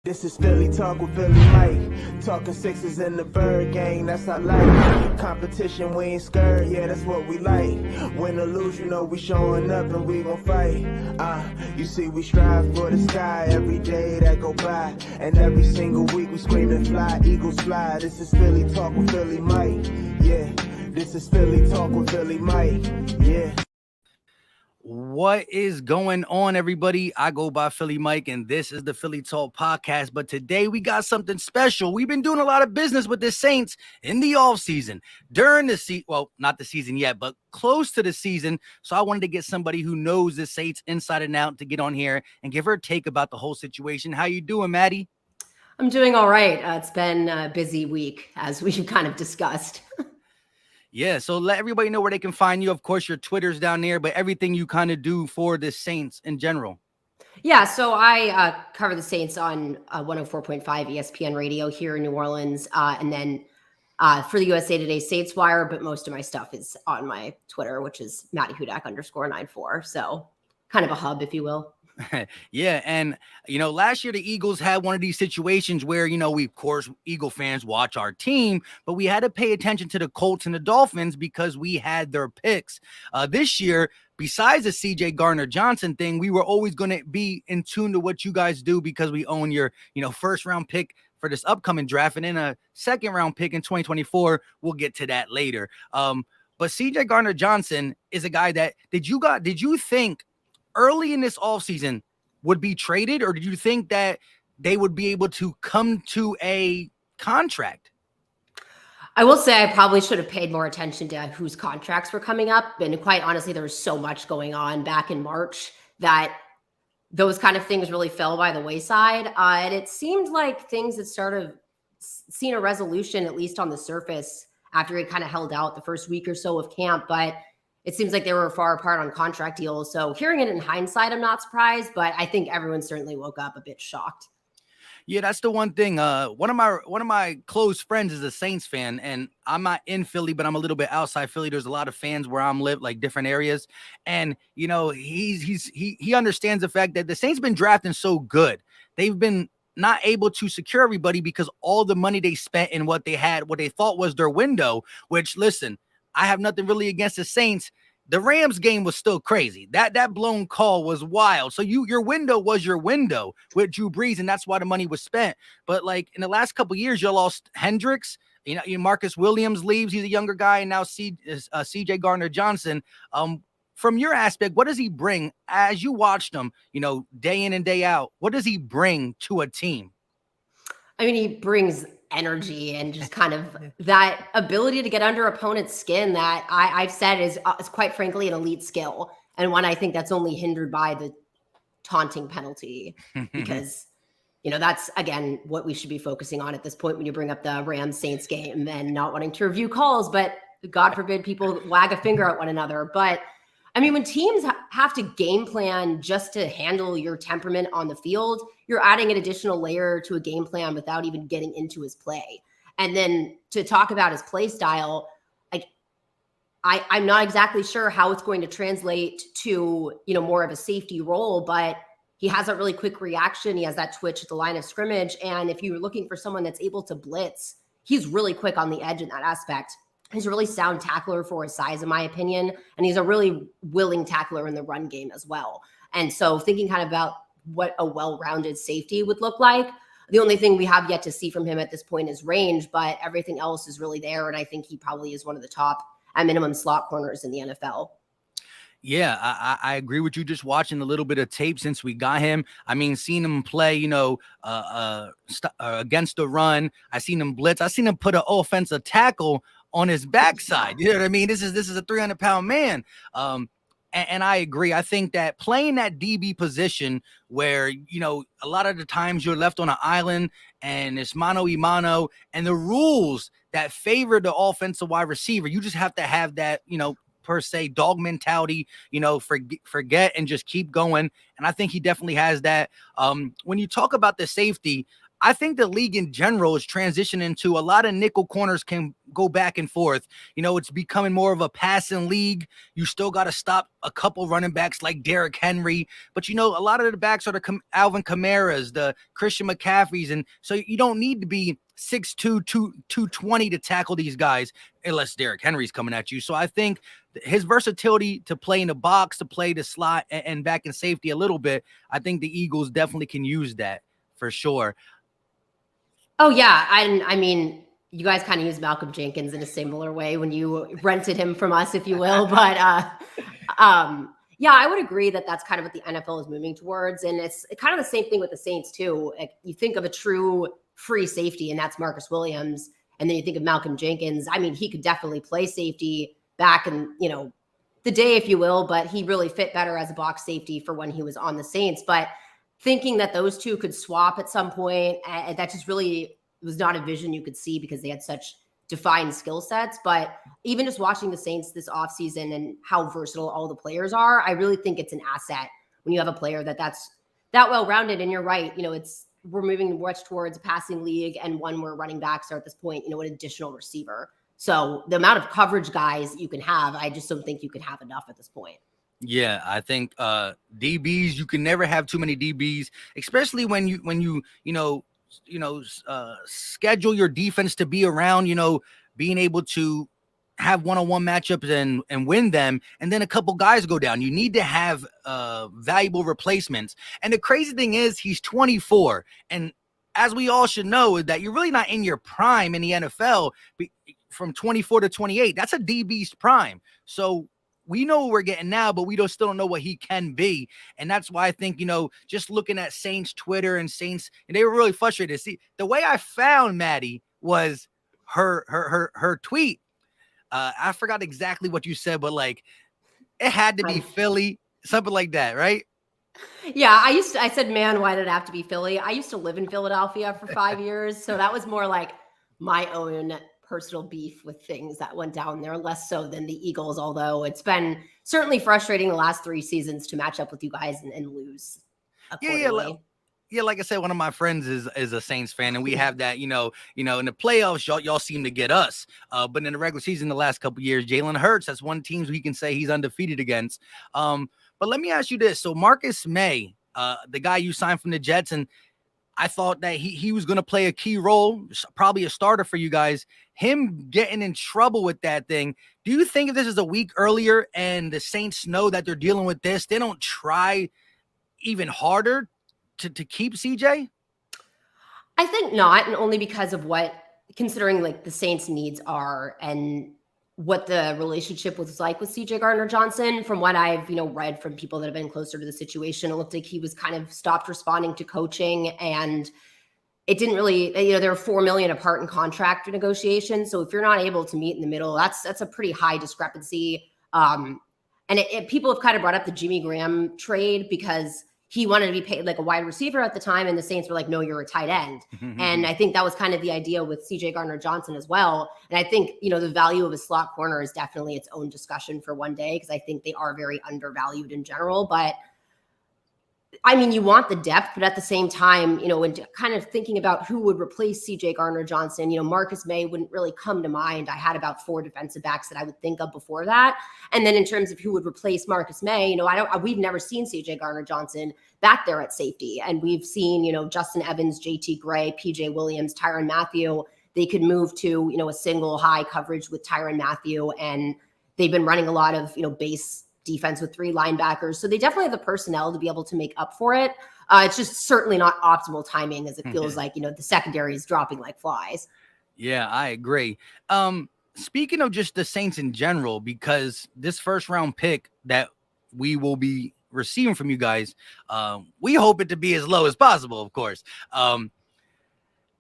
This is Philly Talk with Philly Mike. Talking Sixers and the Bird Gang, that's our life. Competition, we ain't scared, yeah, that's what we like. Win or lose, you know we showing up and we gon' fight. You see we strive for the sky every day that go by. And every single week we screaming fly, Eagles fly. This is Philly Talk with Philly Mike, yeah. This is Philly Talk with Philly Mike, yeah. What is going on, everybody? I go by Philly Mike, and this is the Philly Talk podcast. But today we got something special. We've been doing a lot of business with the Saints in the offseason. During the season, well, not the season yet, but close to the season. So I wanted to get somebody who knows the Saints inside and out to get on here and give her a take about the whole situation. How you doing, Maddie? I'm doing all right. It's been a busy week, as we've kind of discussed. Yeah, so let everybody know where they can find you. Of course, your Twitter's down there, but everything you kind of do for the Saints in general. Yeah, so I cover the Saints on 104.5 ESPN radio here in New Orleans, and then for the USA Today Saints Wire, but most of my stuff is on my Twitter, which is MaddieHudak_94. So kind of a hub, if you will. Yeah. And, last year the Eagles had one of these situations where, we, of course, Eagle fans watch our team, but we had to pay attention to the Colts and the Dolphins because we had their picks. This year, besides the CJ Gardner-Johnson thing, we were always going to be in tune to what you guys do because we own your, first round pick for this upcoming draft and then a second round pick in 2024. We'll get to that later. But CJ Gardner-Johnson is a guy that did you think early in this offseason would be traded, or did you think that they would be able to come to a contract? I will say I probably should have paid more attention to whose contracts were coming up. And quite honestly, there was so much going on back in March that those kind of things really fell by the wayside. And it seemed like things had started seeing a resolution, at least on the surface, after it kind of held out the first week or so of camp. But it seems like they were far apart on contract deals. So hearing it in hindsight, I'm not surprised, but I think everyone certainly woke up a bit shocked. Yeah, that's the one thing. One of my close friends is a Saints fan, and I'm not in Philly, but I'm a little bit outside Philly. There's a lot of fans where I'm live, like different areas, and he understands the fact that the Saints been drafting so good. They've been not able to secure everybody because all the money they spent in what they thought was their window. Which, listen, I have nothing really against the Saints. The Rams game was still crazy. That blown call was wild. So your window was your window with Drew Brees, and that's why the money was spent. But like in the last couple of years, you lost Hendricks. Marcus Williams leaves. He's a younger guy, and now CJ Gardner-Johnson. From your aspect, what does he bring as you watched him? Day in and day out. What does he bring to a team? I mean, he brings energy and just kind of that ability to get under opponent's skin that I've said is quite frankly an elite skill, and one I think that's only hindered by the taunting penalty because that's again what we should be focusing on at this point when you bring up the Rams Saints game and not wanting to review calls, but God forbid people wag a finger at one another. But I mean, when teams have to game plan just to handle your temperament on the field, you're adding an additional layer to a game plan without even getting into his play. And then to talk about his play style, like I'm not exactly sure how it's going to translate to, more of a safety role, but he has a really quick reaction. He has that twitch at the line of scrimmage. And if you're looking for someone that's able to blitz, he's really quick on the edge in that aspect. He's a really sound tackler for his size, in my opinion. And he's a really willing tackler in the run game as well. And so thinking kind of about what a well-rounded safety would look like, the only thing we have yet to see from him at this point is range, but everything else is really there. And I think he probably is one of the top, at minimum, slot corners in the NFL. Yeah, I agree with you. Just watching a little bit of tape since we got him. I mean, seeing him play, against the run. I seen him blitz. I seen him put an offensive tackle on his backside. You know what I mean? This is a 300-pound man. And I agree. I think that playing that DB position where, a lot of the times you're left on an island and it's mano a mano, and the rules that favor the offensive wide receiver, you just have to have that, per se, dog mentality, forget and just keep going. And I think he definitely has that. When you talk about the safety, I think the league in general is transitioning to a lot of nickel corners can go back and forth. You know, it's becoming more of a passing league. You still got to stop a couple running backs like Derrick Henry. But, you know, a lot of the backs are the Alvin Kamara's, the Christian McCaffreys. And so you don't need to be 6'2", 220 to tackle these guys unless Derrick Henry's coming at you. So I think his versatility to play in the box, to play the slot and back in safety a little bit, I think the Eagles definitely can use that for sure. Oh, yeah. I mean, you guys kind of use Malcolm Jenkins in a similar way when you rented him from us, if you will. But yeah, I would agree that that's kind of what the NFL is moving towards. And it's kind of the same thing with the Saints, too. Like, you think of a true free safety, and that's Marcus Williams. And then you think of Malcolm Jenkins. I mean, he could definitely play safety back in, you know, the day, if you will, but he really fit better as a box safety for when he was on the Saints. But thinking that those two could swap at some point, that just really was not a vision you could see because they had such defined skill sets. But even just watching the Saints this offseason and how versatile all the players are, I really think it's an asset when you have a player that's that well-rounded. And you're right, you know, we're moving much towards a passing league and one where running backs are at this point, you know, an additional receiver. So the amount of coverage guys you can have, I just don't think you can have enough at this point. Yeah, I think DBs, you can never have too many DBs, especially when you schedule your defense to be around, you know, being able to have one-on-one matchups and win them, and then a couple guys go down. You need to have valuable replacements. And the crazy thing is he's 24, and as we all should know, is that you're really not in your prime in the NFL from 24 to 28. That's a DB's prime. So we know what we're getting now, but we still don't know what he can be. And that's why I think, you know, just looking at Saints Twitter and Saints, and they were really frustrated. See, the way I found Maddie was her tweet. I forgot exactly what you said, but like it had to be Philly, something like that, right? Yeah, I said, man, why did it have to be Philly? I used to live in Philadelphia for 5 years. So that was more like my own personal beef with things that went down there, less so than the Eagles, although it's been certainly frustrating the last 3 seasons to match up with you guys and lose. Yeah, like I said, one of my friends is a Saints fan, and we have that, you know, in the playoffs, y'all seem to get us. But in the regular season, the last couple of years, Jalen Hurts, that's one team we can say he's undefeated against. But let me ask you this. So Marcus May, the guy you signed from the Jets, and I thought that he was going to play a key role, probably a starter for you guys. Him getting in trouble with that thing. Do you think if this is a week earlier and the Saints know that they're dealing with this, they don't try even harder to keep CJ? I think not, and only because of considering like the Saints' needs are and what the relationship was like with CJ Gardner-Johnson. From what I've, you know, read from people that have been closer to the situation, it looked like he was kind of stopped responding to coaching, and it didn't really, you know, there were $4 million apart in contract negotiations. So if you're not able to meet in the middle, that's a pretty high discrepancy. And people have kind of brought up the Jimmy Graham trade because he wanted to be paid like a wide receiver at the time, and the Saints were like, no, you're a tight end. And I think that was kind of the idea with CJ Gardner-Johnson as well. And I think, you know, the value of a slot corner is definitely its own discussion for one day, because I think they are very undervalued in general. But I mean, you want the depth, but at the same time, you know, when kind of thinking about who would replace CJ Gardner-Johnson, you know, Marcus May wouldn't really come to mind. I had about 4 defensive backs that I would think of before that. And then in terms of who would replace Marcus May, you know, we've never seen CJ Gardner-Johnson back there at safety. And we've seen, you know, Justin Evans, JT Gray, PJ Williams, Tyrann Mathieu. They could move to, you know, a single high coverage with Tyrann Mathieu. And they've been running a lot of, you know, base defense with 3 linebackers. So they definitely have the personnel to be able to make up for it. It's just certainly not optimal timing, as it feels like, you know, the secondary is dropping like flies. Yeah, I agree. Speaking of just the Saints in general, because this first round pick that we will be receiving from you guys, we hope it to be as low as possible, of course.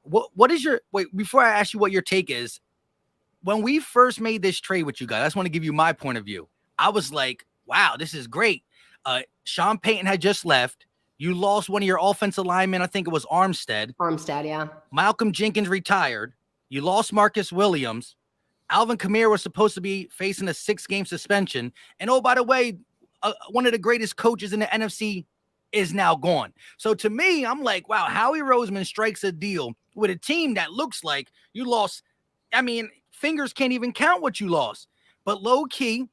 What is your, wait, before I ask you what your take is, when we first made this trade with you guys, I just want to give you my point of view. I was like, wow, this is great. Sean Payton had just left. You lost one of your offensive linemen. I think it was Armstead, yeah. Malcolm Jenkins retired. You lost Marcus Williams. Alvin Kamara was supposed to be facing a 6-game suspension. And oh, by the way, one of the greatest coaches in the NFC is now gone. So to me, I'm like, wow, Howie Roseman strikes a deal with a team that looks like you lost. I mean, fingers can't even count what you lost. But low key,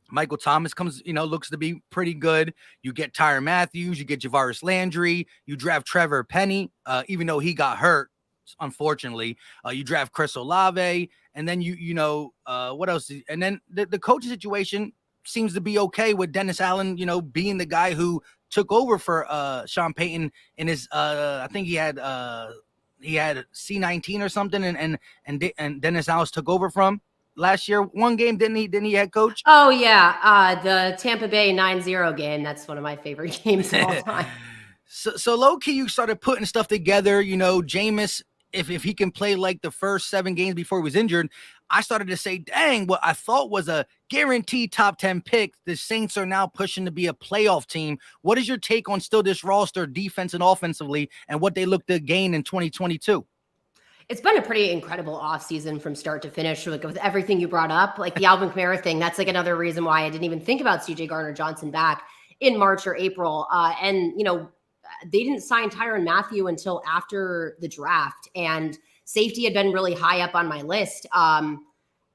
Michael Thomas comes, looks to be pretty good. You get Tyrann Matthews, you get Javaris Landry, you draft Trevor Penny, even though he got hurt, unfortunately. You draft Chris Olave, and then what else? And then the coaching situation seems to be okay with Dennis Allen, being the guy who took over for Sean Payton in his I think he had C19 or something, and Dennis Allen took over from last year. One game, didn't he head coach? Oh yeah, the Tampa Bay 9-0 game. That's one of my favorite games of all time. So low key, you started putting stuff together. Jameis, if he can play like the first 7 games before he was injured, I started to say, dang, what I thought was a guaranteed top 10 pick, the Saints are now pushing to be a playoff team. What is your take on still this roster, defense and offensively, and what they look to gain in 2022? It's been a pretty incredible offseason from start to finish, like with everything you brought up, like the Alvin Kamara thing. That's like another reason why I didn't even think about CJ Gardner-Johnson back in March or April. They didn't sign Tyrann Mathieu until after the draft, and safety had been really high up on my list.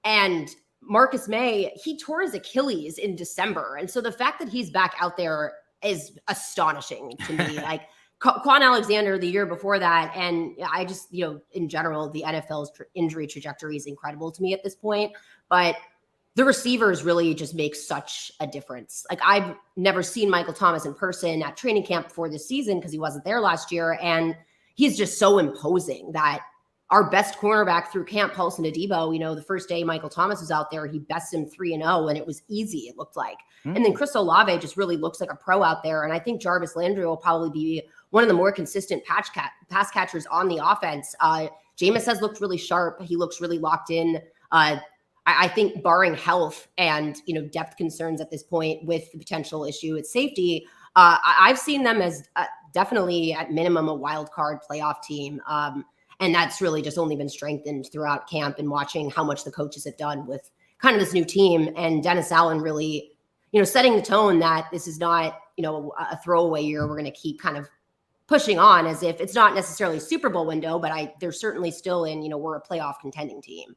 And Marcus May, he tore his Achilles in December. And so the fact that he's back out there is astonishing to me. Like Quan Alexander the year before that. And I just, in general, the NFL's injury trajectory is incredible to me at this point. But the receivers really just make such a difference. Like I've never seen Michael Thomas in person at training camp before this season because he wasn't there last year. And he's just so imposing that our best cornerback through camp, Paulson Adebo, the first day Michael Thomas was out there, he bested him 3-0, and it was easy, it looked like. And then Chris Olave just really looks like a pro out there. And I think Jarvis Landry will probably be one of the more consistent pass catchers on the offense. Jameis has looked really sharp. He looks really locked in. I think barring health and, depth concerns at this point with the potential issue at safety, I've seen them as definitely at minimum a wild card playoff team. And that's really just only been strengthened throughout camp and watching how much the coaches have done with kind of this new team, and Dennis Allen really, setting the tone that this is not, a throwaway year. We're going to keep kind of pushing on as if it's not necessarily a Super Bowl window, but they're certainly still in, we're a playoff contending team.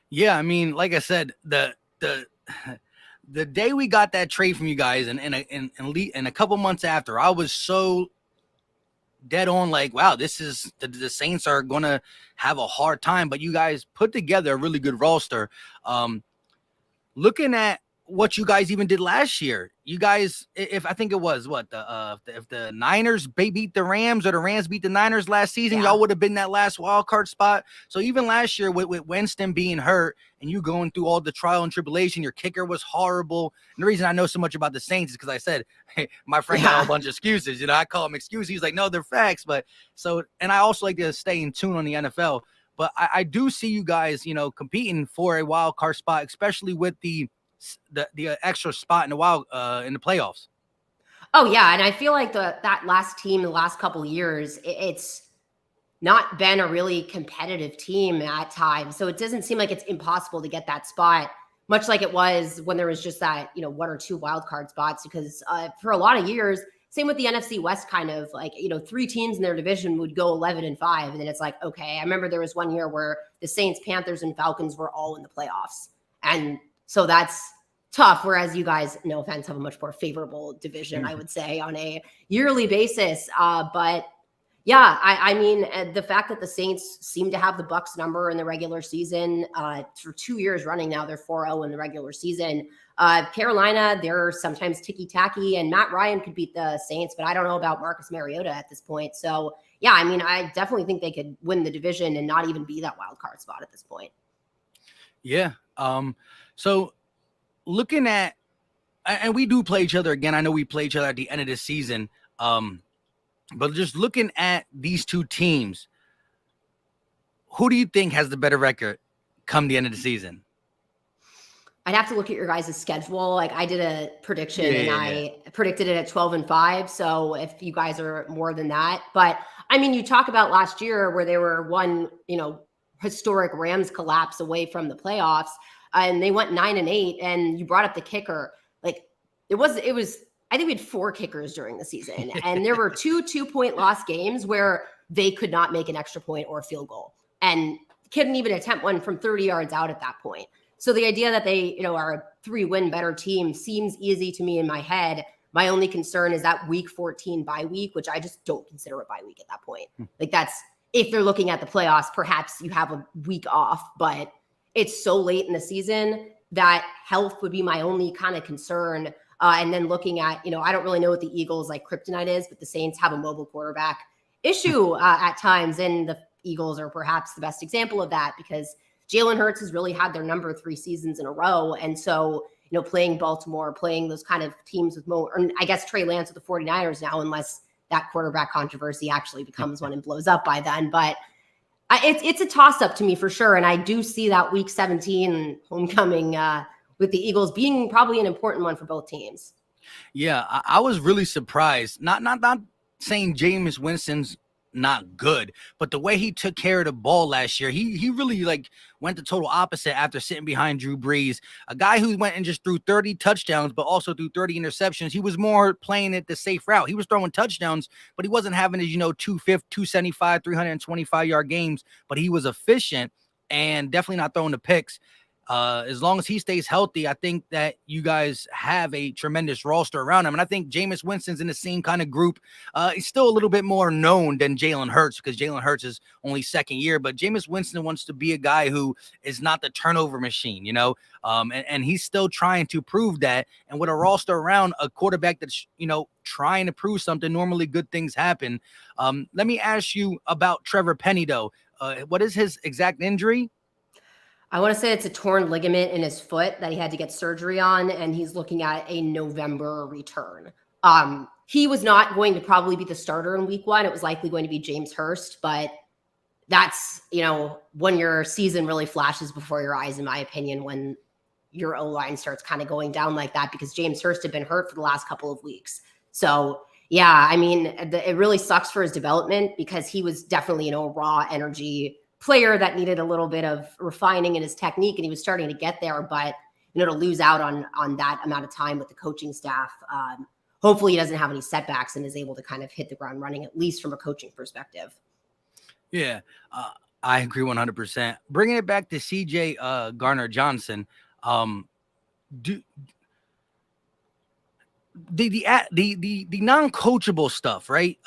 Yeah. I mean, like I said, the day we got that trade from you guys and a couple months after, I was so dead on like, wow, this is the Saints are going to have a hard time, but you guys put together a really good roster. Looking at what you guys even did last year, you guys, if I think it was if the Niners beat the Rams or the Rams beat the Niners last season, y'all would have been that last wild card spot. So even last year with Winston being hurt and you going through all the trial and tribulation, your kicker was horrible. And the reason I know so much about the Saints is because I said, hey, my friend got a bunch of excuses. I call them excuses. He's like, no, they're facts. And I also like to stay in tune on the NFL. But I do see you guys, competing for a wild card spot, especially with the extra spot in the playoffs. Oh yeah. And I feel like that last team, the last couple of years, it's not been a really competitive team at times. So it doesn't seem like it's impossible to get that spot, much like it was when there was just that, 1 or 2 wild card spots, because for a lot of years, same with the NFC West, kind of like, 3 teams in their division would go 11-5. And then it's like, okay, I remember there was one year where the Saints, Panthers, and Falcons were all in the playoffs. And so that's tough. Whereas you guys, no offense, have a much more favorable division, I would say, on a yearly basis. But yeah, I mean, the fact that the Saints seem to have the Bucs number in the regular season for 2 years running now, they're 4-0 in the regular season. Carolina, they're sometimes ticky-tacky, and Matt Ryan could beat the Saints, but I don't know about Marcus Mariota at this point. So yeah, I mean, I definitely think they could win the division and not even be that wild card spot at this point. Yeah. So looking at, and we do play each other again. I know we play each other at the end of the season. But just looking at these two teams, who do you think has the better record come the end of the season? I'd have to look at your guys' schedule. Like I did a prediction I predicted it at 12-5. So if you guys are more than that, but I mean, you talk about last year where they were one, historic Rams collapse away from the playoffs, and they went 9-8, and you brought up the kicker. Like it was I think we had 4 kickers during the season, and there were 2 2-point loss games where they could not make an extra point or a field goal, and couldn't even attempt one from 30 yards out at that point. So the idea that they, are a 3-win better team seems easy to me in my head. My only concern is that week 14 bye week, which I just don't consider a bye week at that point. Like, that's, if they're looking at the playoffs, perhaps you have a week off, but it's so late in the season that health would be my only kind of concern. And then looking at, I don't really know what the Eagles like kryptonite is, but the Saints have a mobile quarterback issue at times. And the Eagles are perhaps the best example of that, because Jalen Hurts has really had their number 3 seasons in a row. And so, playing Baltimore, playing those kind of teams with more, or I guess Trey Lance with the 49ers now, unless that quarterback controversy actually becomes one and blows up by then. But it's a toss-up to me for sure. And I do see that week 17 homecoming with the Eagles being probably an important one for both teams. Yeah, I was really surprised. Not saying Jameis Winston's not good, but the way he took care of the ball last year, he really like went the total opposite after sitting behind Drew Brees, a guy who went and just threw 30 touchdowns, but also threw 30 interceptions. He was more playing it the safe route. He was throwing touchdowns, but he wasn't having his, 275, 325-yard games, but he was efficient and definitely not throwing the picks. As long as he stays healthy, I think that you guys have a tremendous roster around him. And I think Jameis Winston's in the same kind of group. He's still a little bit more known than Jalen Hurts, because Jalen Hurts is only second year. But Jameis Winston wants to be a guy who is not the turnover machine, and he's still trying to prove that. And with a roster around a quarterback that's, trying to prove something, normally good things happen. Let me ask you about Trevor Penny, though. What is his exact injury? I want to say it's a torn ligament in his foot that he had to get surgery on, and he's looking at a November return. He was not going to probably be the starter in week 1. It was likely going to be James Hurst, but that's, when your season really flashes before your eyes, in my opinion, when your O-line starts kind of going down like that, because James Hurst had been hurt for the last couple of weeks. So, yeah, I mean, it really sucks for his development, because he was definitely, a raw energy player that needed a little bit of refining in his technique, and he was starting to get there, but to lose out on that amount of time with the coaching staff, hopefully he doesn't have any setbacks and is able to kind of hit the ground running, at least from a coaching perspective. Yeah, I agree 100%. Bringing it back to CJ Gardner-Johnson, the non-coachable stuff, right?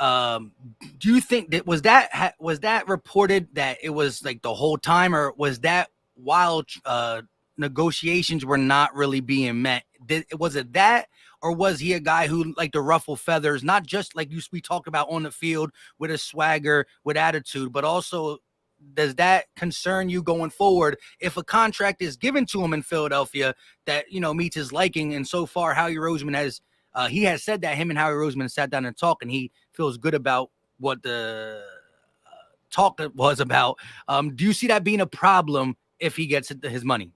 Do you think that was that reported that it was like the whole time, or was that while negotiations were not really being met? Was it that, or was he a guy who liked to ruffle feathers, not just like we talked about on the field with a swagger, with attitude, but also does that concern you going forward if a contract is given to him in Philadelphia that meets his liking? And so far, Howie Roseman has he has said that him and Howie Roseman sat down and talked, and he feels good about what the talk was about. Do you see that being a problem if he gets his money?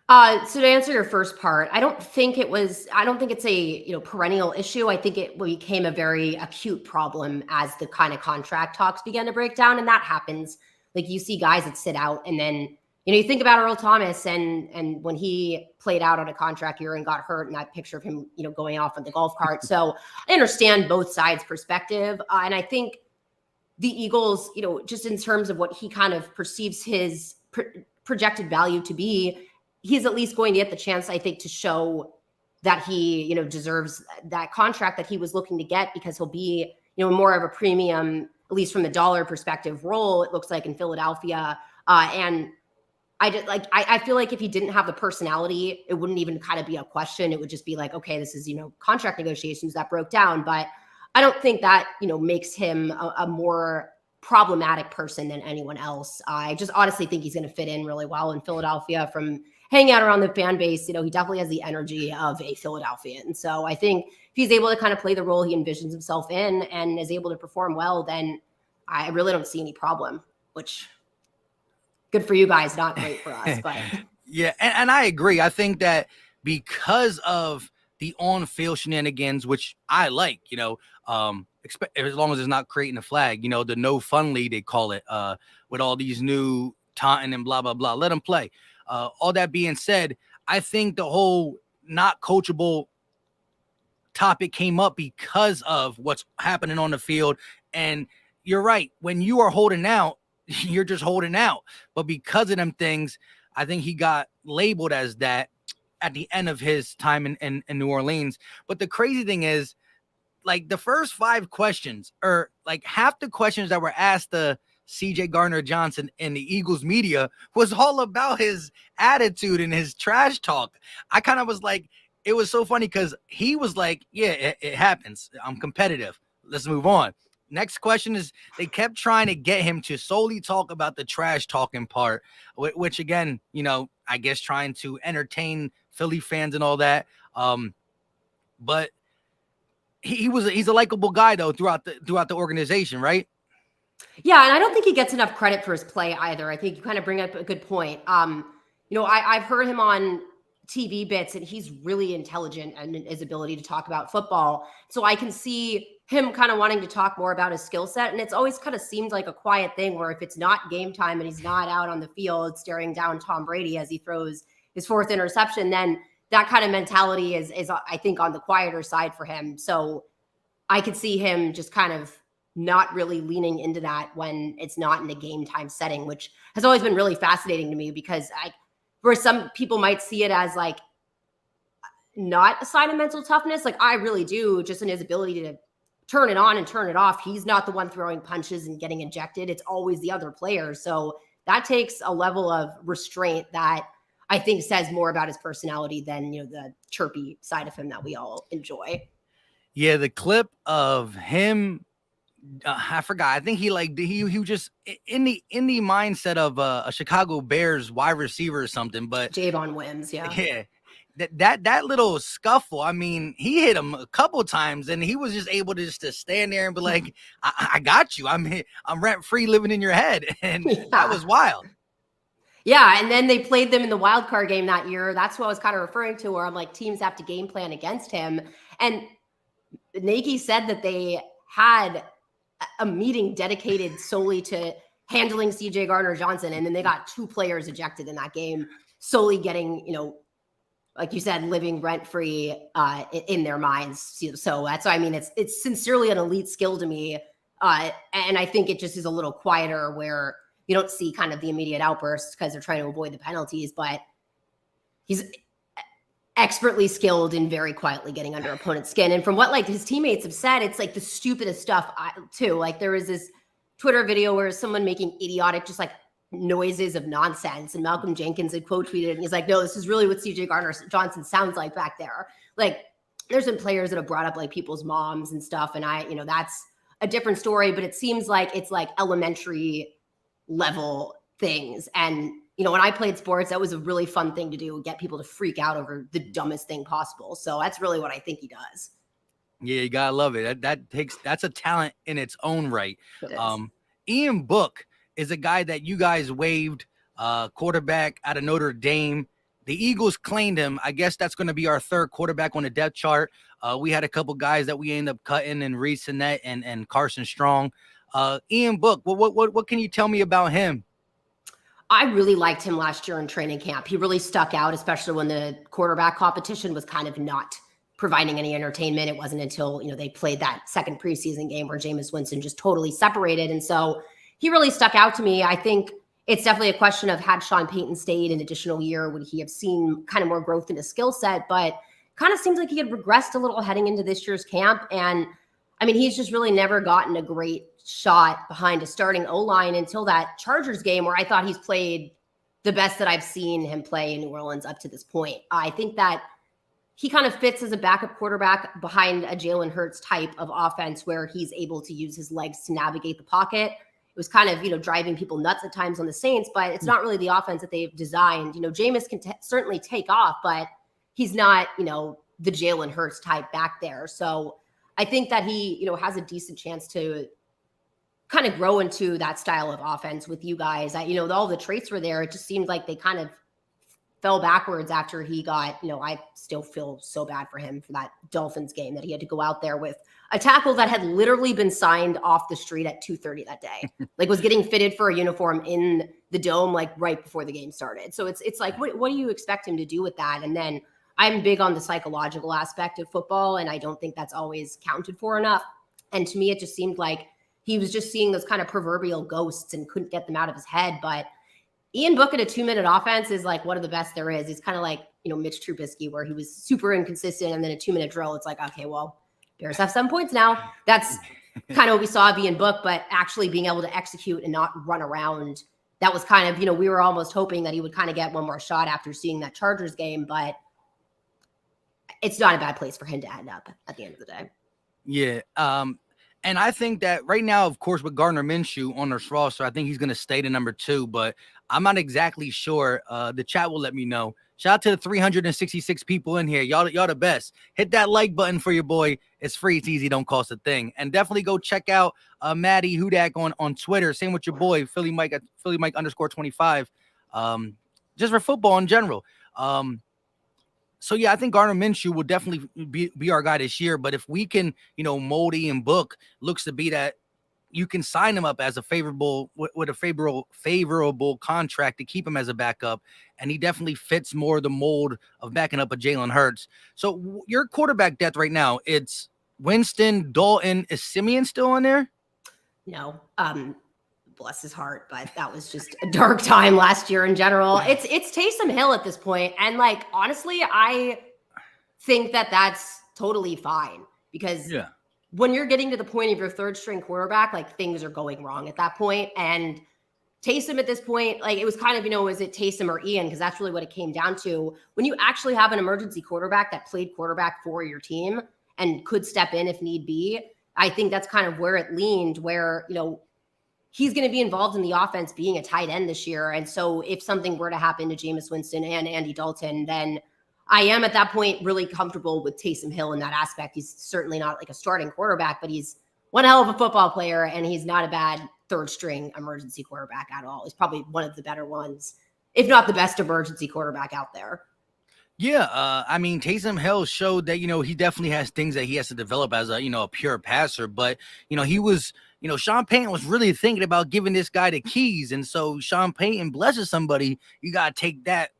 So to answer your first part, I don't think it's a perennial issue. I think it became a very acute problem as the kind of contract talks began to break down, and that happens. Like, you see guys that sit out, and then you think about Earl Thomas and when he played out on a contract year and got hurt, and that picture of him going off on the golf cart. So I understand both sides' perspective, and I think the Eagles, just in terms of what he kind of perceives his projected value to be, he's at least going to get the chance, I think, to show that he, deserves that contract that he was looking to get, because he'll be, more of a premium, at least from the dollar perspective, role, it looks like, in Philadelphia. And I feel like if he didn't have the personality, it wouldn't even kind of be a question. It would just be like, okay, this is, contract negotiations that broke down. But I don't think that, makes him a more problematic person than anyone else. I just honestly think he's going to fit in really well in Philadelphia from hanging out around the fan base. He definitely has the energy of a Philadelphian. So I think if he's able to kind of play the role he envisions himself in and is able to perform well, then I really don't see any problem, which good for you guys, not great for us. But yeah, and I agree. I think that because of the on-field shenanigans, which I like, as long as it's not creating a flag, the no fun league, they call it, with all these new taunting and blah, blah, blah. Let them play. All that being said, I think the whole not coachable topic came up because of what's happening on the field. And you're right. When you are holding out, you're just holding out. But because of them things, I think he got labeled as that at the end of his time in New Orleans. But the crazy thing is, like, the first 5 questions, or like half the questions that were asked to CJ Gardner-Johnson in the Eagles media, was all about his attitude and his trash talk. I kind of was like, it was so funny because he was like, yeah, it happens. I'm competitive. Let's move on. Next question is, they kept trying to get him to solely talk about the trash talking part, which again, you know, I guess trying to entertain Philly fans and all that. But he's a likable guy though throughout the organization, right? Yeah, and I don't think he gets enough credit for his play either. I think you kind of bring up a good point. You know, I've heard him on TV bits, and he's really intelligent in his ability to talk about football. So I can see him kind of wanting to talk more about his skill set. And it's always kind of seemed like a quiet thing where if it's not game time and he's not out on the field staring down Tom Brady as he throws his 4th interception, then that kind of mentality is I think on the quieter side for him. So I could see him just kind of not really leaning into that when it's not in a game time setting, which has always been really fascinating to me, because where some people might see it as like not a sign of mental toughness, like I really do, just in his ability to turn it on and turn it off. He's not the one throwing punches and getting ejected. It's always the other player. So that takes a level of restraint that I think says more about his personality than, you know, the chirpy side of him that we all enjoy. Yeah, the clip of him, I forgot. I think he was just in the mindset of a Chicago Bears wide receiver or something. But Javon Wims, yeah, that little scuffle. I mean, he hit him a couple times, and he was just able to stand there and be like, "I got you. I'm rent free, living in your head," and that was wild. Yeah, and then they played them in the wild card game that year. That's what I was kind of referring to, where I'm like, teams have to game plan against him. And Nagy said that they had a meeting dedicated solely to handling CJ Gardner-Johnson, and then they got 2 players ejected in that game, solely getting, you know, like you said, living rent free in their minds. So that's why I mean, it's sincerely an elite skill to me, and I think it just is a little quieter where you don't see kind of the immediate outbursts because they're trying to avoid the penalties, but he's expertly skilled in very quietly getting under opponent's skin. And from what like his teammates have said, it's like the stupidest stuff too. Like there was this Twitter video where someone making idiotic, just like noises of nonsense. And Malcolm Jenkins had quote tweeted, and he's like, no, this is really what CJ Gardner-Johnson sounds like back there. Like there's been players that have brought up like people's moms and stuff. And you know, that's a different story, but it seems like it's like elementary level things. And you know, when I played sports, that was a really fun thing to do, get people to freak out over the dumbest thing possible. So that's really what I think he does. Yeah, you gotta love it. That's a talent in its own right. Ian Book is a guy that you guys waived, quarterback out of Notre Dame. The Eagles claimed him. I guess that's going to be our 3rd quarterback on the depth chart. We had a couple guys that we ended up cutting, and Reese Sinnett and Carson Strong. Ian Book, what can you tell me about him? I really liked him last year in training camp. He really stuck out, especially when the quarterback competition was kind of not providing any entertainment. It wasn't until, you know, they played that 2nd preseason game where Jameis Winston just totally separated. And so he really stuck out to me. I think it's definitely a question of, had Sean Payton stayed an additional year, would he have seen kind of more growth in his skill set? But kind of seems like he had regressed a little heading into this year's camp. And I mean, he's just really never gotten a great shot behind a starting O-line until that Chargers game, where I thought he's played the best that I've seen him play in New Orleans up to this point. I think that he kind of fits as a backup quarterback behind a Jalen Hurts type of offense, where he's able to use his legs to navigate the pocket. It was kind of, you know, driving people nuts at times on the Saints, but it's not really the offense that they've designed. You know, Jameis can certainly take off, but he's not, you know, the Jalen Hurts type back there. So I think that he, you know, has a decent chance to kind of grow into that style of offense with you guys. You know, all the traits were there. It just seemed like they kind of fell backwards after he got, you know, I still feel so bad for him for that Dolphins game, that he had to go out there with a tackle that had literally been signed off the street at 2:30 that day, like was getting fitted for a uniform in the dome, like right before the game started. So it's like, what do you expect him to do with that? And then I'm big on the psychological aspect of football, and I don't think that's always counted for enough. And to me, it just seemed like he was just seeing those kind of proverbial ghosts and couldn't get them out of his head. But Ian Book at a 2-minute offense is like one of the best there is. He's kind of like, Mitch Trubisky, where he was super inconsistent, and then a 2-minute drill, it's like, okay, well, Bears have 7 points now. That's kind of what we saw of Ian Book, but actually being able to execute and not run around. That was kind of, we were almost hoping that he would kind of get one more shot after seeing that Chargers game, but it's not a bad place for him to end up at the end of the day. Yeah. And I think that right now, of course, with Gardner Minshew on this roster, I think he's going to stay to number 2, but I'm not exactly sure. The chat will let me know. Shout out to the 366 people in here. Y'all the best. Hit that like button for your boy. It's free. It's easy. Don't cost a thing. And definitely go check out Maddie Hudak on Twitter. Same with your boy, Philly Mike at Philly Mike _25. Just for football in general. So, yeah, I think Gardner Minshew will definitely be our guy this year. But if we can, Moldy and Book looks to be that you can sign him up as a favorable contract to keep him as a backup. And he definitely fits more the mold of backing up a Jalen Hurts. So your quarterback depth right now, it's Winston, Dalton. Is Simeon still in there? No. Bless his heart, but that was just a dark time last year in general. It's Taysom Hill at this point. And honestly, I think that that's totally fine because when you're getting to the point of your third string quarterback, things are going wrong at that point. And Taysom at this point, it was kind of, is it Taysom or Ian? Because that's really what it came down to. When you actually have an emergency quarterback that played quarterback for your team and could step in if need be, I think that's kind of where it leaned, where, he's going to be involved in the offense being a tight end this year. And so if something were to happen to Jameis Winston and Andy Dalton, then I am at that point really comfortable with Taysom Hill in that aspect. He's certainly not a starting quarterback, but he's one hell of a football player, and he's not a bad third string emergency quarterback at all. He's probably one of the better ones, if not the best emergency quarterback out there. Yeah, Taysom Hill showed that, he definitely has things that he has to develop as a pure passer. But, he was, Sean Payton was really thinking about giving this guy the keys. And so Sean Payton blesses somebody. You got to take that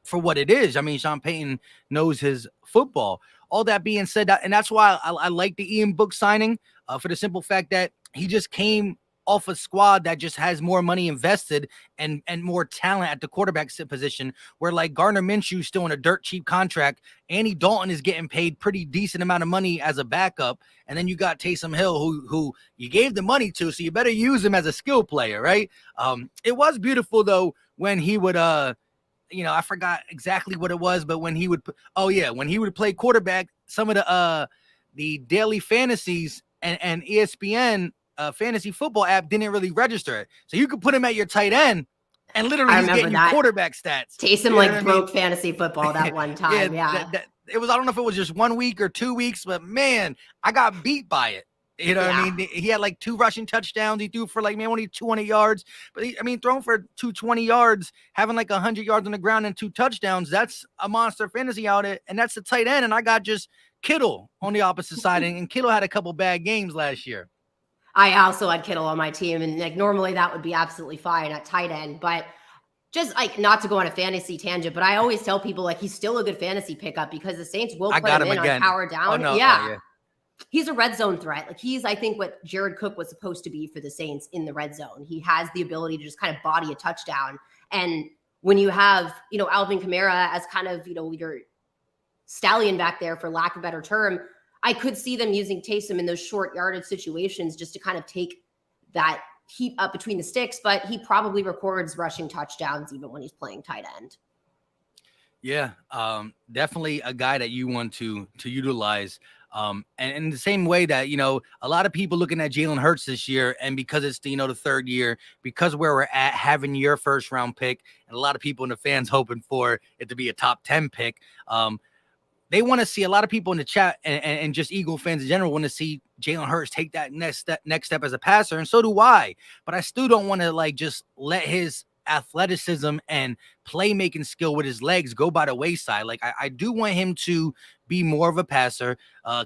for what it is. Sean Payton knows his football. All that being said, and that's why I like the Ian Book signing for the simple fact that he just came off a squad that just has more money invested and more talent at the quarterback position, where Gardner Minshew still in a dirt cheap contract. Andy Dalton is getting paid pretty decent amount of money as a backup. And then you got Taysom Hill, who you gave the money to, so you better use him as a skill player, right? It was beautiful though, when he would, I forgot exactly what it was, but when he would play quarterback, some of the daily fantasies and ESPN fantasy football app didn't really register it. So you could put him at your tight end and literally he's getting your quarterback stats. Taysom broke fantasy football that one time. It was, I don't know if it was just 1 week or 2 weeks, but man, I got beat by it. What I mean? He had 2 rushing touchdowns. He threw for only 200 yards. But throwing for 220 yards, having 100 yards on the ground and 2 touchdowns, that's a monster fantasy out it. And that's the tight end. And I got just Kittle on the opposite side. And Kittle had a couple bad games last year. I also had Kittle on my team, and normally that would be absolutely fine at tight end, but just not to go on a fantasy tangent, but I always tell people he's still a good fantasy pickup because the Saints will put him in on power down. He's a red zone threat. He's, I think, what Jared Cook was supposed to be for the Saints in the red zone. He has the ability to just kind of body a touchdown. And when you have, Alvin Kamara as kind of, your stallion back there, for lack of a better term, I could see them using Taysom in those short yardage situations just to kind of take that heat up between the sticks, but he probably records rushing touchdowns even when he's playing tight end. Yeah, definitely a guy that you want to utilize. And in the same way that, a lot of people looking at Jalen Hurts this year, and because it's the third year, because where we're at having your first round pick, and a lot of people in the fans hoping for it to be a top 10 pick, they want to see, a lot of people in the chat and just Eagle fans in general want to see Jalen Hurts take that next step as a passer. And so do I, but I still don't want to just let his athleticism and playmaking skill with his legs go by the wayside. I do want him to be more of a passer,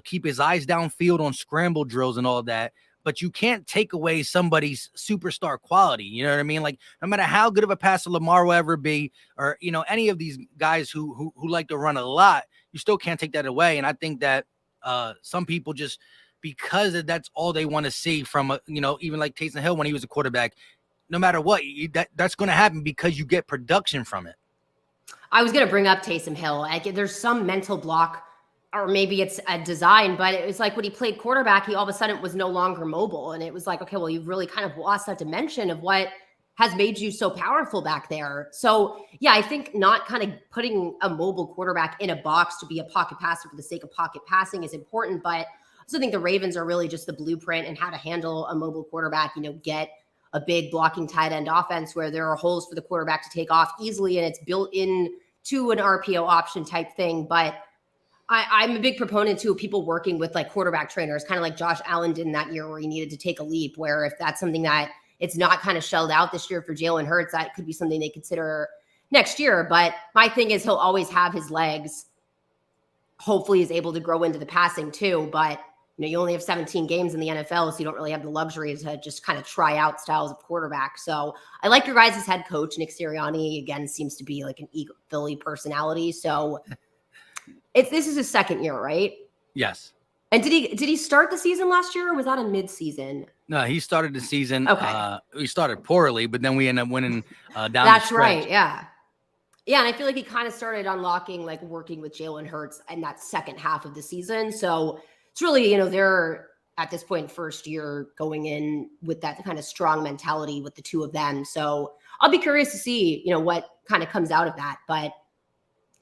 keep his eyes downfield on scramble drills and all that. But you can't take away somebody's superstar quality. You know what I mean? No matter how good of a passer Lamar will ever be, or, any of these guys who like to run a lot, you still can't take that away. And I think that some people just, because that's all they want to see from, even like Taysom Hill when he was a quarterback, no matter what, that's going to happen because you get production from it. I was going to bring up Taysom Hill. There's some mental block, or maybe it's a design, but it was like when he played quarterback, he all of a sudden was no longer mobile. And it was like, okay, well, you've really kind of lost that dimension of what has made you so powerful back there. So yeah, I think not kind of putting a mobile quarterback in a box to be a pocket passer for the sake of pocket passing is important. But I also think the Ravens are really just the blueprint and how to handle a mobile quarterback, get a big blocking tight end offense where there are holes for the quarterback to take off easily. And it's built in to an RPO option type thing. But I'm a big proponent to people working with like quarterback trainers, kind of like Josh Allen did in that year where he needed to take a leap, where if that's something that it's not kind of shelled out this year for Jalen Hurts, that could be something they consider next year. But my thing is he'll always have his legs. Hopefully he's able to grow into the passing too. But you only have 17 games in the NFL, so you don't really have the luxury to just kind of try out styles of quarterback. So I like your guys' head coach, Nick Sirianni. Again, seems to be like an Philly personality. So this is his second year, right? Yes. And did he start the season last year, or was that in mid-season? No, he started the season. Okay. We started poorly, but then we ended up winning down That's the stretch. right. Yeah. Yeah, and I feel like he kind of started unlocking, like working with Jalen Hurts in that second half of the season. So it's really, they're at this point first year going in with that kind of strong mentality with the two of them. So I'll be curious to see, what kind of comes out of that. But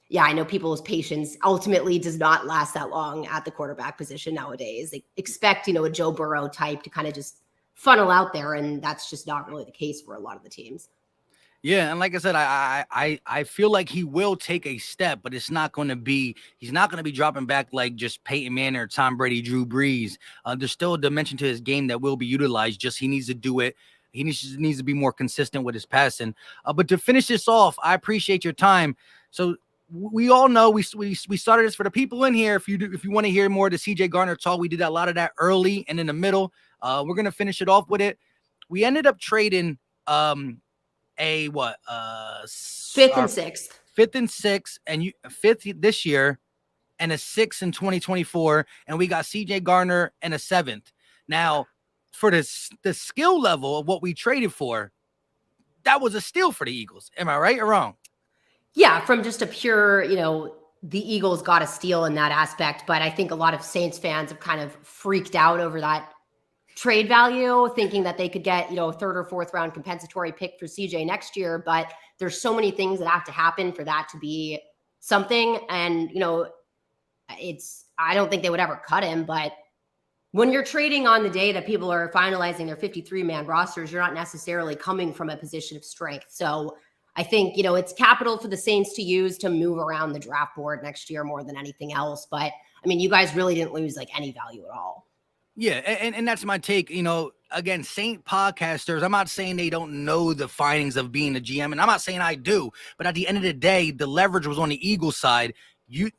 yeah, I know people's patience ultimately does not last that long at the quarterback position nowadays. They expect, a Joe Burrow type to kind of just funnel out there, and that's just not really the case for a lot of the teams. Yeah, and like I said, I feel like he will take a step, but he's not going to be dropping back like just Peyton Manning or Tom Brady, Drew Brees. There's still a dimension to his game that will be utilized. Just he needs to do it. He needs to be more consistent with his passing. But to finish this off, I appreciate your time. So we all know we started this for the people in here. If you want to hear more of the CJ Gardner talk, we did a lot of that early and in the middle. We're gonna finish it off with it. We ended up trading fifth and sixth, and fifth this year, and a sixth in 2024, and we got CJ Gardner and a seventh. Now, for the skill level of what we traded for, that was a steal for the Eagles. Am I right or wrong? Yeah, from just a pure, the Eagles got a steal in that aspect, but I think a lot of Saints fans have kind of freaked out over that trade value, thinking that they could get, a third or fourth round compensatory pick for CJ next year. But there's so many things that have to happen for that to be something. And, I don't think they would ever cut him, but when you're trading on the day that people are finalizing their 53-man rosters, you're not necessarily coming from a position of strength. So I think, it's capital for the Saints to use to move around the draft board next year more than anything else. But I mean, you guys really didn't lose like any value at all. Yeah, and that's my take. Again, Saint podcasters, I'm not saying they don't know the findings of being a GM, and I'm not saying I do, but at the end of the day, the leverage was on the Eagles side.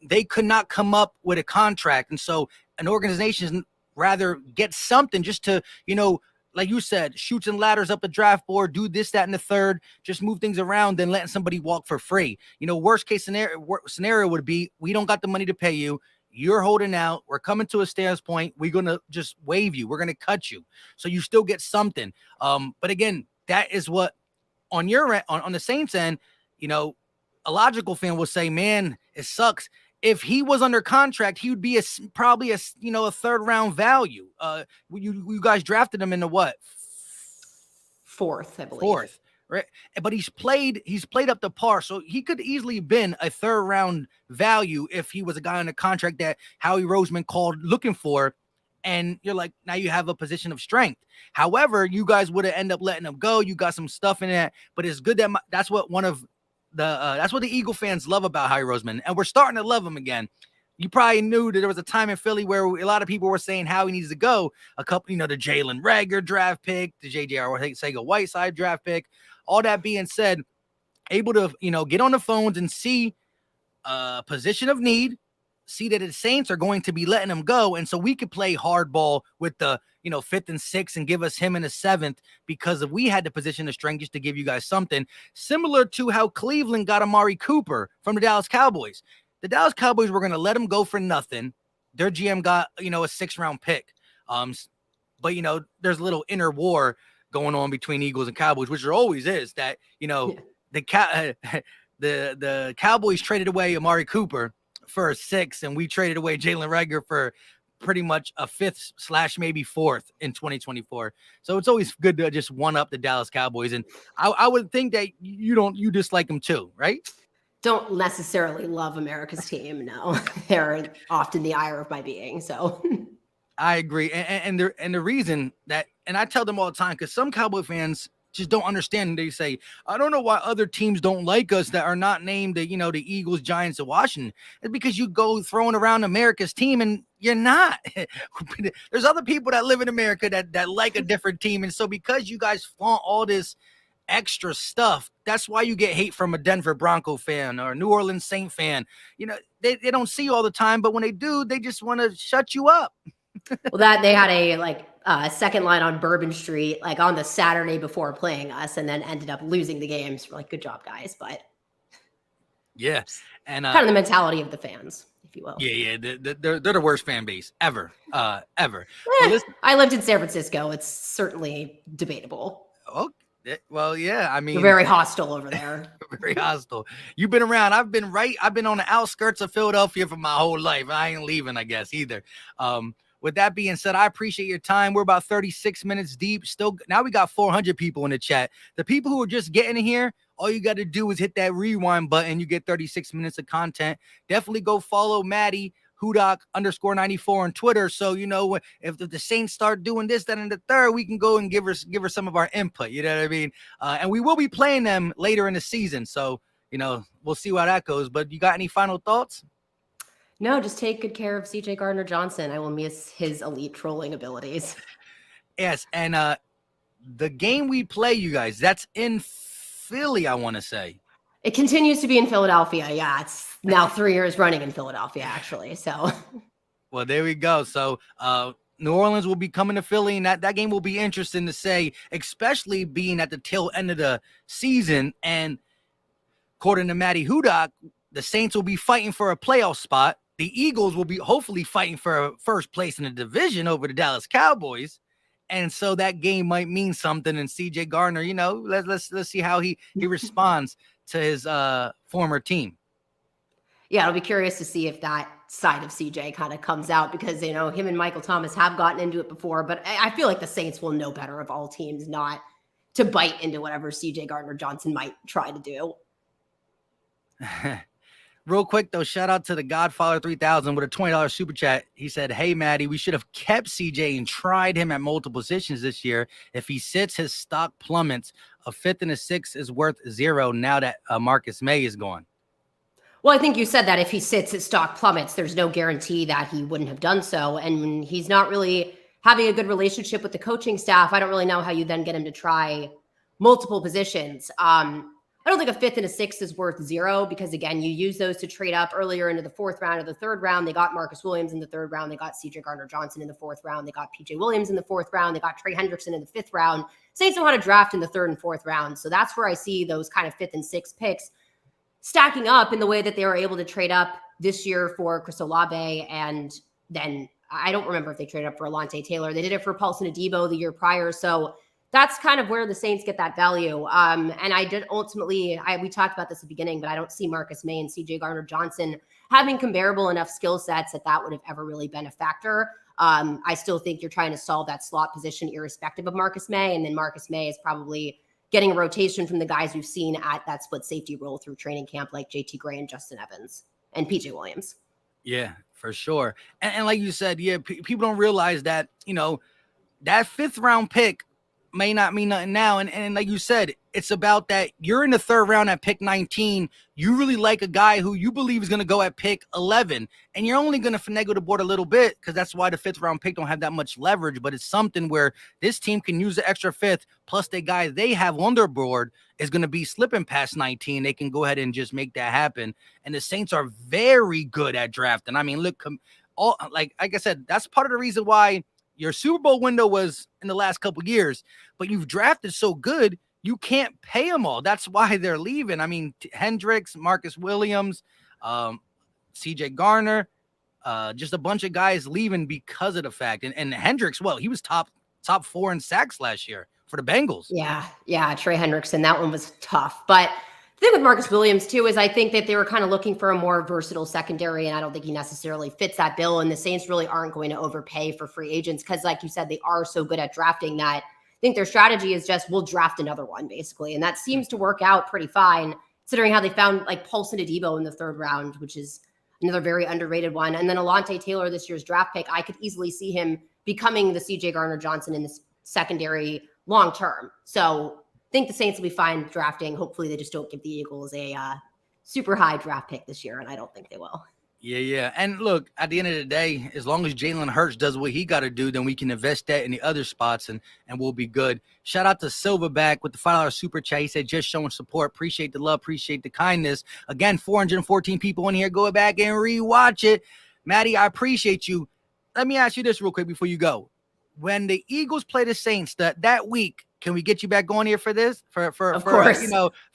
They could not come up with a contract, and so an organization rather get something just to, like you said, shoots and ladders up the draft board, do this, that, and the third, just move things around than letting somebody walk for free. Worst case scenario would be, we don't got the money to pay you. You're holding out. We're coming to a standpoint. We're going to just waive you. We're going to cut you. So you still get something. But again, that is what on your end, on the Saints end, a logical fan will say, man, it sucks. If he was under contract, he would be probably a third round value. You guys drafted him in the what? Fourth, I believe. Fourth, right? But he's played up to par, so he could easily have been a third round value if he was a guy on a contract that Howie Roseman called looking for. And you're like, now you have a position of strength. However, you guys would have ended up letting him go. You got some stuff in that, but it's good that that's what that's what the Eagle fans love about Howie Roseman, and we're starting to love him again. You probably knew that there was a time in Philly where a lot of people were saying how he needs to go. A couple, the Jalen Reagor draft pick, the J.J.R. Whiteside draft pick. All that being said, able to get on the phones and see a position of need, see that the Saints are going to be letting him go, and so we could play hardball with the fifth and sixth and give us him in the seventh, because if we had the position of strength, just to give you guys something similar to how Cleveland got Amari Cooper from the Dallas Cowboys. the Dallas Cowboys were going to let them go for nothing. Their GM got, a 6th-round pick. But, there's a little inner war going on between Eagles and Cowboys, which there always is, that, the Cowboys traded away Amari Cooper for a 6th, and we traded away Jalen Reagor for pretty much a 5th / maybe 4th in 2024. So it's always good to just one up the Dallas Cowboys. And I would think that you dislike them too, right? Don't necessarily love America's team. No, they're often the ire of my being. So I agree. And the reason that, and I tell them all the time, because some Cowboy fans just don't understand. They say, I don't know why other teams don't like us that are not named the Eagles, Giants, and Washington. It's because you go throwing around America's team and you're not. There's other people that live in America that like a different team. And so because you guys flaunt all this extra stuff, that's why you get hate from a Denver Bronco fan or a New Orleans Saint fan. They don't see you all the time, but when they do, they just want to shut you up. Well, that they had a second line on Bourbon Street, like on the Saturday before playing us, and then ended up losing the games. Like, good job, guys. But yeah, and kind of the mentality of the fans, if you will. Yeah. They're the worst fan base ever. I lived in San Francisco. It's certainly debatable. Well, yeah. I mean, we're very hostile over there. Very hostile. You've been around. I've been on the outskirts of Philadelphia for my whole life. I ain't leaving, I guess, either. With that being said, I appreciate your time. We're about 36 minutes deep. Still, now we got 400 people in the chat. The people who are just getting in here, all you got to do is hit that rewind button. You get 36 minutes of content. Definitely go follow Maddie Hudock_94 on Twitter. So, if the Saints start doing this, then in the third, we can go and give her some of our input. You know what I mean? And we will be playing them later in the season. So, we'll see how that goes. But you got any final thoughts? No, just take good care of CJ Gardner-Johnson. I will miss his elite trolling abilities. Yes, and the game we play, you guys, that's in Philly, I want to say. It continues to be in Philadelphia. Yeah, it's now 3 years running in Philadelphia, actually. So, well, there we go. So, New Orleans will be coming to Philly, and that game will be interesting to say, especially being at the tail end of the season. And according to Matty Hudock, the Saints will be fighting for a playoff spot. The Eagles will be hopefully fighting for first place in the division over the Dallas Cowboys. And so that game might mean something. And CJ Gardner, let's see how he responds to his former team. Yeah, I'll be curious to see if that side of CJ kind of comes out, because, him and Michael Thomas have gotten into it before, but I feel like the Saints will know better of all teams not to bite into whatever CJ Gardner-Johnson might try to do. Real quick, though, shout out to the Godfather 3000 with a $20 super chat. He said, hey, Maddie, we should have kept CJ and tried him at multiple positions this year. If he sits, his stock plummets. A 5th and a 6th is worth 0 now that Marcus May is gone. Well, I think you said that if he sits, his stock plummets. There's no guarantee that he wouldn't have done so. And he's not really having a good relationship with the coaching staff. I don't really know how you then get him to try multiple positions. I don't think a 5th and a 6th is worth 0, because, again, you use those to trade up earlier into the 4th round or the 3rd round. They got Marcus Williams in the 3rd round. They got CJ Gardner-Johnson in the 4th round. They got PJ Williams in the 4th round. They got Trey Hendrickson in the 5th round. Saints know how to draft in the 3rd and 4th round. So that's where I see those kind of 5th and 6th picks stacking up in the way that they were able to trade up this year for Chris Olave. And then I don't remember if they traded up for Alontae Taylor. They did it for Paulson Adebo the year prior. So that's kind of where the Saints get that value. And I did ultimately, we talked about this at the beginning, but I don't see Marcus May and CJ Gardner-Johnson having comparable enough skill sets that would have ever really been a factor. I still think you're trying to solve that slot position irrespective of Marcus May. And then Marcus May is probably getting a rotation from the guys we've seen at that split safety role through training camp, like JT Gray and Justin Evans and PJ Williams. Yeah, for sure. And like you said, people don't realize that, that 5th round pick may not mean nothing now. And like you said, it's about that you're in the 3rd round at pick 19. You really like a guy who you believe is going to go at pick 11, and you're only going to finagle the board a little bit, because that's why the 5th round pick don't have that much leverage. But it's something where this team can use the extra 5th, plus the guy they have on their board is going to be slipping past 19. They can go ahead and just make that happen. And the Saints are very good at drafting. I mean, look, like I said, that's part of the reason why your Super Bowl window was in the last couple of years, but you've drafted so good, you can't pay them all. That's why they're leaving. I mean, Hendricks, Marcus Williams, CJ Garner, just a bunch of guys leaving because of the fact. And Hendricks, well, he was top 4 in sacks last year for the Bengals. Yeah, Trey Hendrickson. That one was tough. But the thing with Marcus Williams, too, is I think that they were kind of looking for a more versatile secondary, and I don't think he necessarily fits that bill. And the Saints really aren't going to overpay for free agents because, like you said, they are so good at drafting that I think their strategy is just, we'll draft another one, basically. And that seems to work out pretty fine, considering how they found like Paulson Adebo in the 3rd round, which is another very underrated one. And then Alontae Taylor, this year's draft pick, I could easily see him becoming the CJ Gardner-Johnson in this secondary long term. So I think the Saints will be fine drafting. Hopefully they just don't give the Eagles a super high draft pick this year, and I don't think they will. Yeah. And look, at the end of the day, as long as Jalen Hurts does what he got to do, then we can invest that in the other spots and we'll be good. Shout out to Silverback with the $5 super chat. He said, just showing support. Appreciate the love. Appreciate the kindness. Again, 414 people in here. Go back and rewatch it. Maddie, I appreciate you. Let me ask you this real quick before you go. When the Eagles play the Saints that week, can we get you back on here for this? For a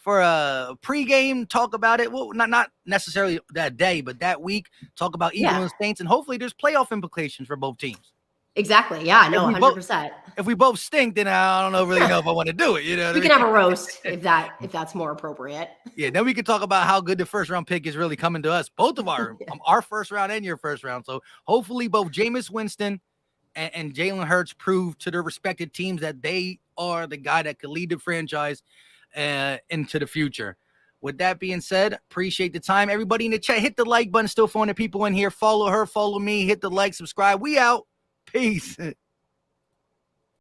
pregame talk about it? Well, not necessarily that day, but that week, talk about Eagles and Saints, and hopefully there's playoff implications for both teams. Exactly. Yeah, no, 100%. If we both stink, then I don't really know if I want to do it. You know, we can have a roast if that's more appropriate. Yeah, then we can talk about how good the 1st round pick is really coming to us. Both of our 1st round and your 1st round. So hopefully both Jameis Winston and Jalen Hurts prove to their respective teams that they are the guy that could lead the franchise into the future. With that being said, appreciate the time. Everybody in the chat, hit the like button. Still 400 people in here. Follow her, follow me. Hit the like, subscribe. We out. Peace.